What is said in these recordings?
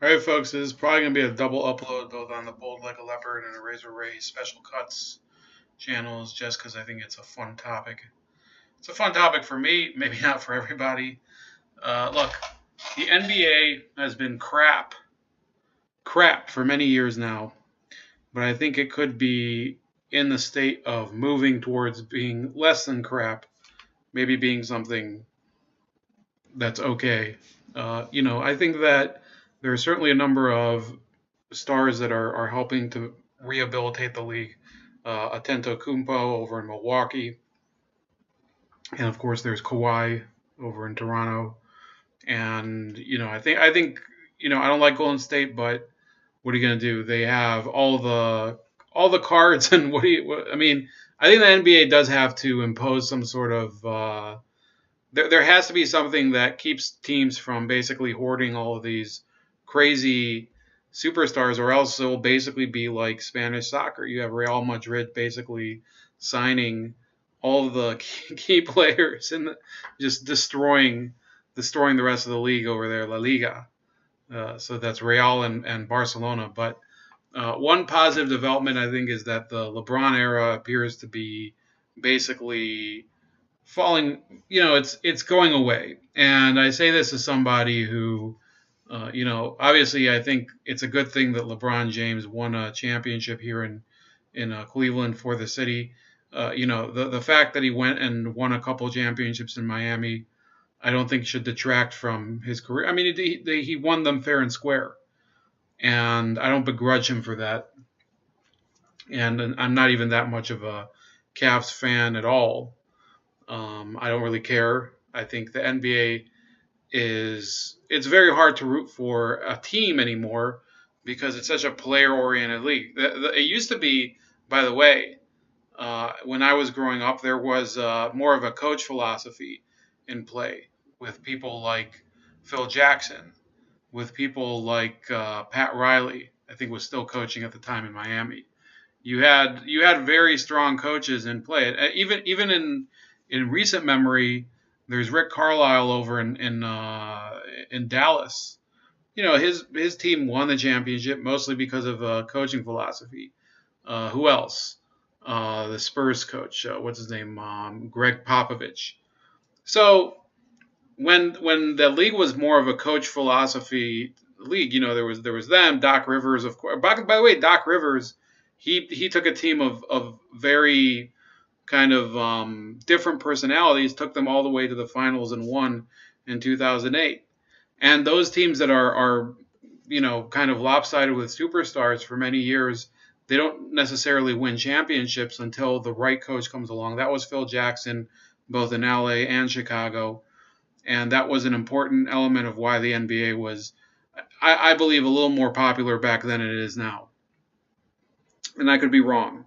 All right, folks, this is probably going to be a double upload both on the Bold Like a Leopard and the Razor Ray Special Cuts channels just because I think it's a fun topic. It's a fun topic for me, maybe not for everybody. Look, the NBA has been crap for many years now, but I think it could be in the state of moving towards being less than crap, maybe being something that's okay. I think that there are certainly a number of stars that are helping to rehabilitate the league. Atento Kumpo over in Milwaukee, and of course there's Kawhi over in Toronto. And I think I don't like Golden State, but what are you gonna do? They have all the cards, and I mean, I think the NBA does have to impose some sort of there has to be something that keeps teams from basically hoarding all of these crazy superstars, or else it will basically be like Spanish soccer. You have Real Madrid basically signing all of the key players and just destroying the rest of the league over there, La Liga. So that's Real and Barcelona. But one positive development, I think, is that the LeBron era appears to be basically falling. It's going away. And I say this as somebody who, obviously I think it's a good thing that LeBron James won a championship here in Cleveland for the city. The fact that he went and won a couple championships in Miami, I don't think should detract from his career. I mean, he won them fair and square, and I don't begrudge him for that. And I'm not even that much of a Cavs fan at all. I don't really care. I think the NBA it's very hard to root for a team anymore because it's such a player-oriented league. It used to be, by the way, when I was growing up, there was more of a coach philosophy in play with people like Phil Jackson, with people like Pat Riley. I think was still coaching at the time in Miami. You had very strong coaches in play. Even in recent memory, there's Rick Carlisle over in Dallas. His team won the championship mostly because of coaching philosophy. Who else? The Spurs coach, what's his name? Greg Popovich. So when the league was more of a coach philosophy league, there was them, Doc Rivers, of course. By the way, Doc Rivers, he took a team of very kind of different personalities, took them all the way to the finals and won in 2008. And those teams that are kind of lopsided with superstars for many years, they don't necessarily win championships until the right coach comes along. That was Phil Jackson, both in LA and Chicago. And that was an important element of why the NBA was, I believe, a little more popular back then than it is now. And I could be wrong.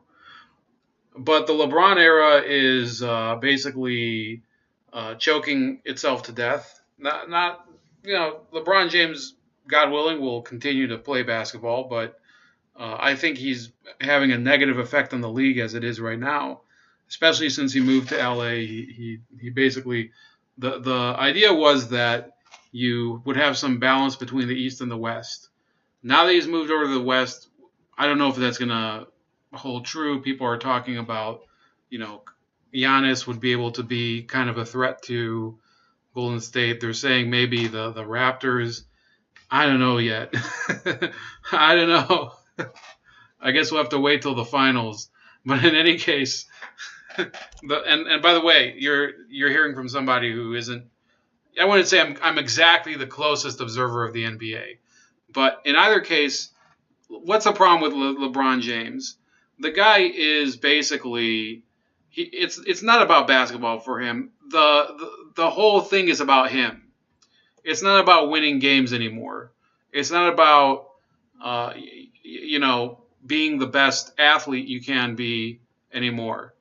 But the LeBron era is basically choking itself to death. Not LeBron James, God willing, will continue to play basketball, but I think he's having a negative effect on the league as it is right now, especially since he moved to LA. He basically the idea was that you would have some balance between the East and the West. Now that he's moved over to the West, I don't know if that's gonna hold true. People are talking about, Giannis would be able to be kind of a threat to Golden State. They're saying maybe the Raptors. I don't know yet. I don't know. I guess we'll have to wait till the finals. But in any case, and by the way, you're hearing from somebody who isn't. I wouldn't say I'm exactly the closest observer of the NBA, but in either case, what's the problem with LeBron James? The guy is basically it's not about basketball for him. The whole thing is about him. It's not about winning games anymore. It's not about being the best athlete you can be anymore.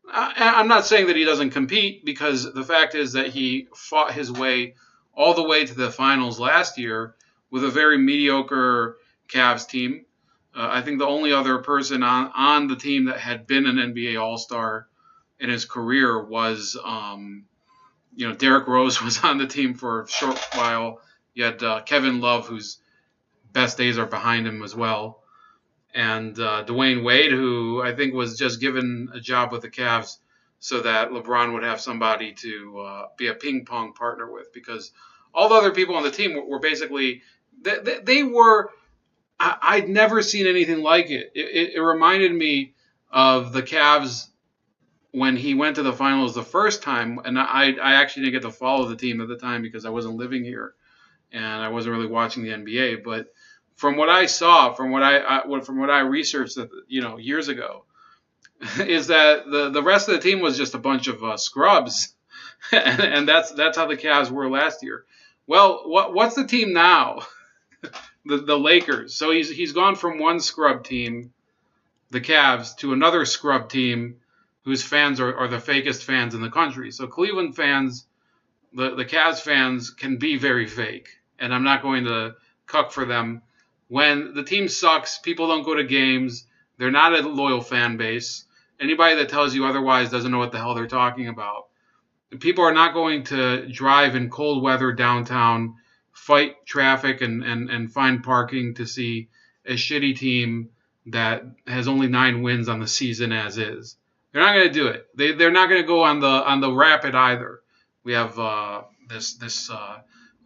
I'm not saying that he doesn't compete, because the fact is that he fought his way all the way to the finals last year with a very mediocre Cavs team. I think the only other person on the team that had been an NBA All-Star in his career was, Derrick Rose was on the team for a short while. You had Kevin Love, who's best days are behind him as well. And Dwayne Wade, who I think was just given a job with the Cavs so that LeBron would have somebody to be a ping pong partner with, because all the other people on the team were basically they were. I'd never seen anything like it. It reminded me of the Cavs when he went to the finals the first time, and I actually didn't get to follow the team at the time because I wasn't living here and I wasn't really watching the NBA. But from what I saw, from what I researched, years ago, is that the rest of the team was just a bunch of scrubs, and that's how the Cavs were last year. Well, what's the team now? The Lakers. So he's gone from one scrub team, the Cavs, to another scrub team whose fans are the fakest fans in the country. So Cleveland fans, the Cavs fans can be very fake, and I'm not going to cuck for them. When the team sucks, people don't go to games. They're not a loyal fan base. Anybody that tells you otherwise doesn't know what the hell they're talking about. People are not going to drive in cold weather downtown, fight traffic and find parking to see a shitty team that has only 9 wins on the season as is. They're not going to do it. They're not going to go on the rapid either. We have this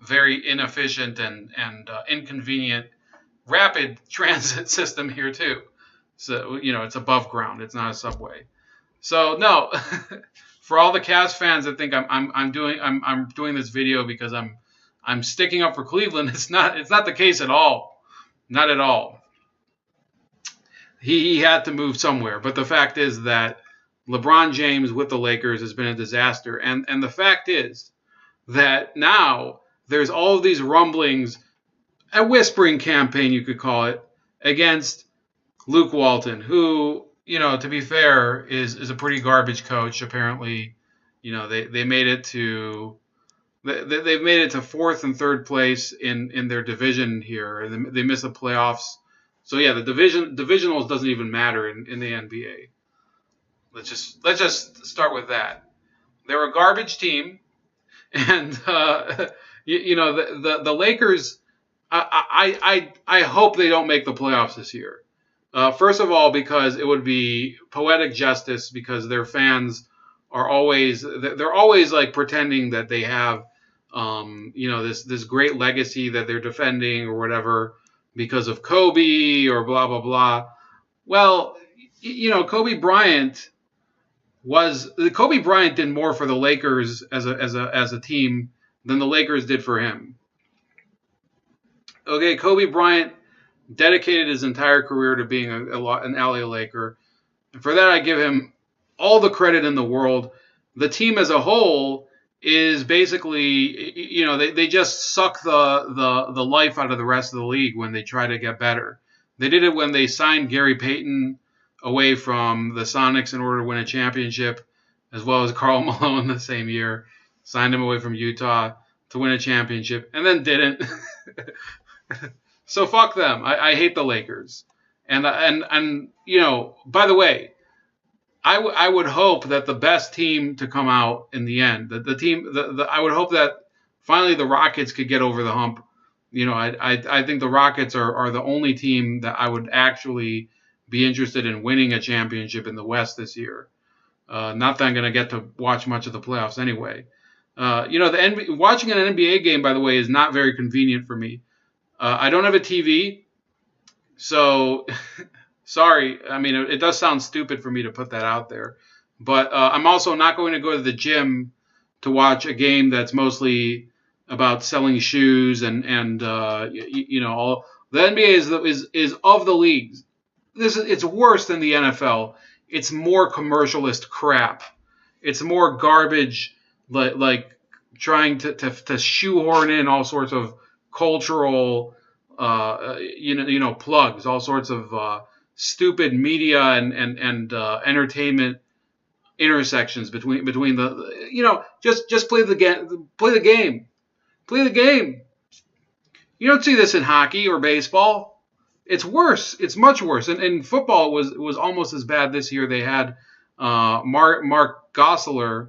very inefficient and inconvenient rapid transit system here too. So it's above ground. It's not a subway. So no, for all the Cavs fans that think I'm doing this video because I'm sticking up for Cleveland, it's not the case at all. Not at all. He had to move somewhere, but the fact is that LeBron James with the Lakers has been a disaster, and the fact is that now there's all of these rumblings, a whispering campaign you could call it, against Luke Walton, who, to be fair, is a pretty garbage coach. Apparently, they made it to they've made it to 4th and 3rd place in their division here, and they miss the playoffs. So yeah, the divisionals doesn't even matter in the NBA. Let's just start with that. They're a garbage team, and the Lakers. I hope they don't make the playoffs this year. First of all, because it would be poetic justice, because their fans are always like pretending that they have this great legacy that they're defending or whatever because of Kobe or blah blah blah. Well, Kobe Bryant did more for the Lakers as a team than the Lakers did for him. Okay, Kobe Bryant dedicated his entire career to being an LA Laker. And for that, I give him all the credit in the world. The team as a whole is basically, they just suck the life out of the rest of the league when they try to get better. They did it when they signed Gary Payton away from the Sonics in order to win a championship, as well as Karl Malone the same year. Signed him away from Utah to win a championship, and then didn't. So fuck them. I hate the Lakers. And by the way, I would hope that the best team to come out in the end, I would hope that finally the Rockets could get over the hump. I think the Rockets are the only team that I would actually be interested in winning a championship in the West this year. Not that I'm going to get to watch much of the playoffs anyway. Watching an NBA game, by the way, is not very convenient for me. I don't have a TV, so sorry. I mean, it does sound stupid for me to put that out there, but I'm also not going to go to the gym to watch a game that's mostly about selling shoes and all. The NBA is of the leagues. It's worse than the NFL. It's more commercialist crap. It's more garbage, like trying to shoehorn in all sorts of cultural, plugs, all sorts of stupid media and entertainment intersections between the, just play the game, play the game. You don't see this in hockey or baseball. It's worse. It's much worse. And football was almost as bad this year. They had Mark Gosselaar.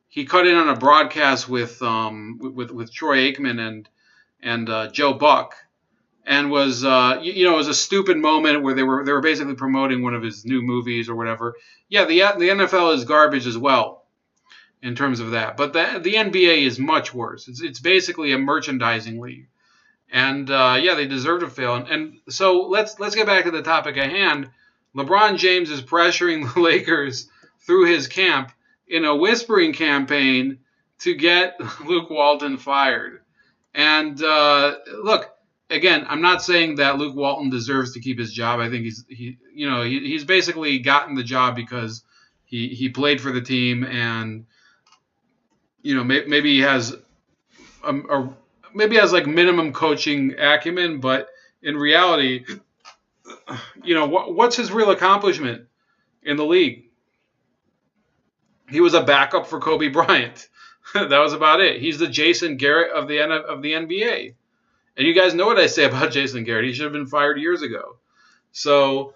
He cut in on a broadcast with Troy Aikman and Joe Buck, and was it was a stupid moment where they were basically promoting one of his new movies or whatever. Yeah, the NFL is garbage as well in terms of that, but the NBA is much worse. It's basically a merchandising league, and yeah, they deserve to fail. And so let's get back to the topic at hand. LeBron James is pressuring the Lakers through his camp in a whispering campaign to get Luke Walton fired. And look, again, I'm not saying that Luke Walton deserves to keep his job. I think he's basically gotten the job because he played for the team, and maybe he has maybe has like minimum coaching acumen, but in reality, what's his real accomplishment in the league? He was a backup for Kobe Bryant. That was about it. He's the Jason Garrett of the NBA. And you guys know what I say about Jason Garrett. He should have been fired years ago. So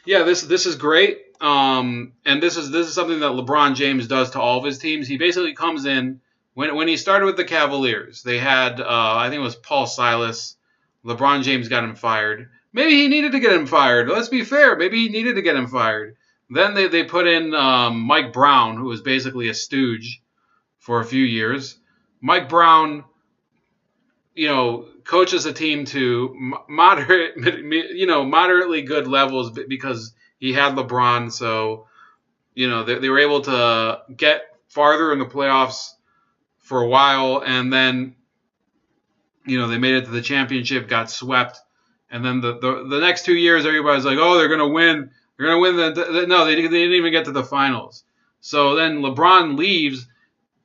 yeah, this is great. And this is something that LeBron James does to all of his teams. He basically comes in when he started with the Cavaliers. They had I think it was Paul Silas. LeBron James got him fired. Maybe he needed to get him fired. Let's be fair. Maybe he needed to get him fired. Then they put in Mike Brown, who was basically a stooge for a few years. Mike Brown, coaches a team to moderately good levels because he had LeBron. So, they were able to get farther in the playoffs for a while, and then, they made it to the championship, got swept, and then the next 2 years, everybody's like, oh, they're gonna win. They're gonna win. No, they didn't even get to the finals. So then LeBron leaves.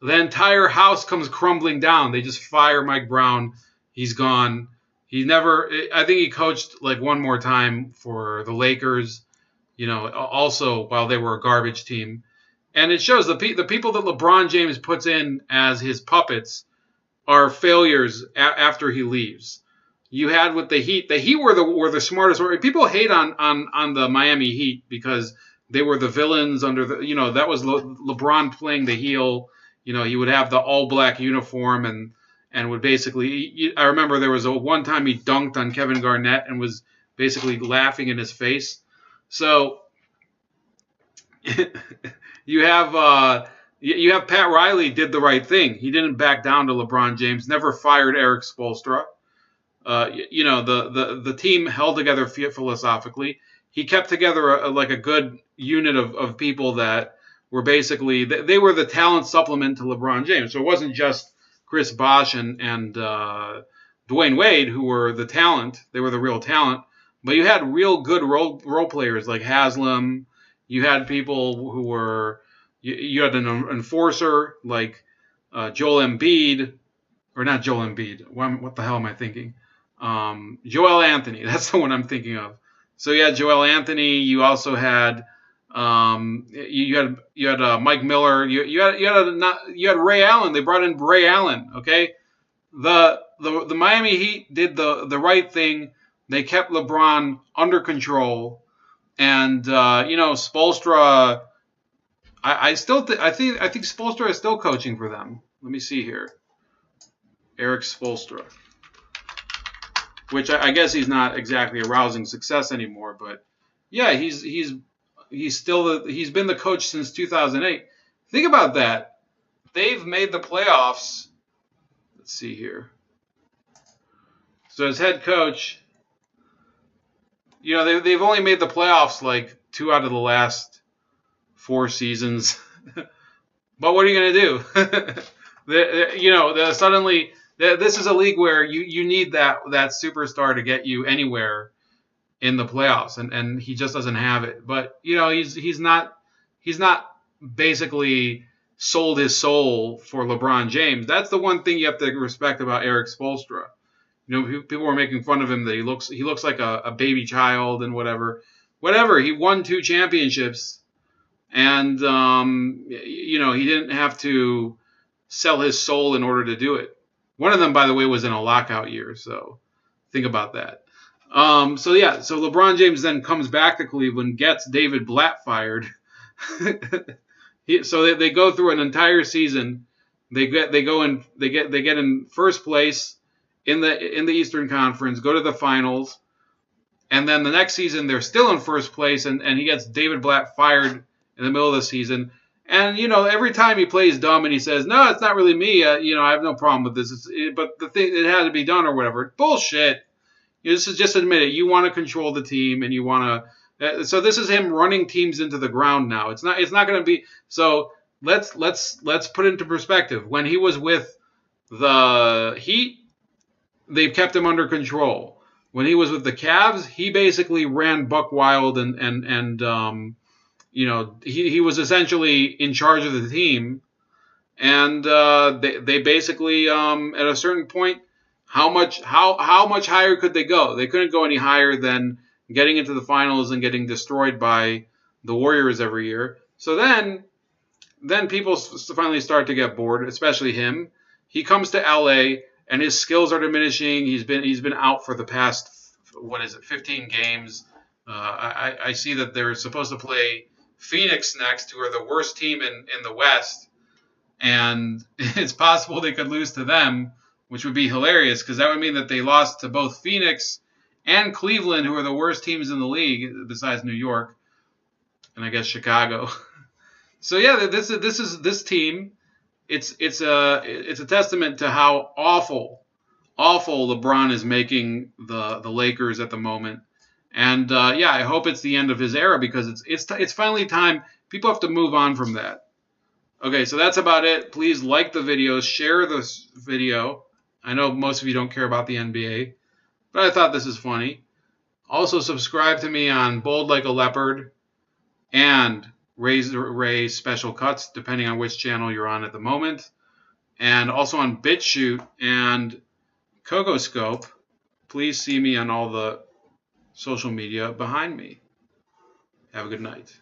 The entire house comes crumbling down. They just fire Mike Brown. He's gone. I think he coached like one more time for the Lakers, also while they were a garbage team. And it shows the people that LeBron James puts in as his puppets are failures after he leaves. You had with the Heat. The Heat were the smartest. People hate on the Miami Heat because they were the villains under that was LeBron playing the heel. He would have the all black uniform and would basically. I remember there was one time he dunked on Kevin Garnett and was basically laughing in his face. So you have Pat Riley did the right thing. He didn't back down to LeBron James. Never fired Eric Spoelstra. The team held together philosophically. He kept together a good unit of people that were basically they were the talent supplement to LeBron James. So it wasn't just Chris Bosh and Dwayne Wade who were the talent. They were the real talent. But you had real good role players like Haslam. You had people who were you had an enforcer like Joel Embiid, or not Joel Embiid. What the hell am I thinking? Joel Anthony. That's the one I'm thinking of. So you had Joel Anthony. You also had you had Mike Miller. You had Ray Allen. They brought in Ray Allen. Okay, the Miami Heat did the right thing. They kept LeBron under control, and Spoelstra. I think Spoelstra is still coaching for them. Let me see here. Eric Spoelstra, which I guess he's not exactly a rousing success anymore, but yeah, he's still he's been the coach since 2008. Think about that. They've made the playoffs. Let's see here. So as head coach, they've only made the playoffs like 2 out of the last 4 seasons. But what are you going to do? Suddenly this is a league where you need that superstar to get you anywhere in the playoffs, and he just doesn't have it. But he's not basically sold his soul for LeBron James. That's the one thing you have to respect about Eric Spoelstra. People were making fun of him that he looks like a baby child and whatever. He won 2 championships, and he didn't have to sell his soul in order to do it. One of them, by the way, was in a lockout year, so think about that. So LeBron James then comes back to Cleveland, gets David Blatt fired. So they go through an entire season. They get in first place in the Eastern Conference, go to the finals, and then the next season they're still in first place, and he gets David Blatt fired in the middle of the season. And every time he plays dumb and he says, "No, it's not really me. I have no problem with this. But the thing, it had to be done or whatever." Bullshit. This is just admit it. You want to control the team, and you want to. So this is him running teams into the ground now. It's not. It's not going to be. So let's put it into perspective. When he was with the Heat, they've kept him under control. When he was with the Cavs, he basically ran buck wild, and he was essentially in charge of the team. And they basically at a certain point, how much higher could they go? They couldn't go any higher than getting into the finals and getting destroyed by the Warriors every year. So then people finally start to get bored, especially him. He comes to LA and his skills are diminishing. He's been out for the past 15 games. I see that they're supposed to play Phoenix next, who are the worst team in the West. And it's possible they could lose to them, which would be hilarious because that would mean that they lost to both Phoenix and Cleveland, who are the worst teams in the league besides New York and I guess Chicago. So yeah, this team. It's a testament to how awful LeBron is making the Lakers at the moment. And yeah, I hope it's the end of his era because it's finally time. People have to move on from that. Okay, so that's about it. Please like the video, share this video. I know most of you don't care about the NBA, but I thought this is funny. Also, subscribe to me on Bold Like a Leopard and Razor Ray Special Cuts, depending on which channel you're on at the moment. And also on BitChute and Kogoscope. Please see me on all the social media behind me. Have a good night.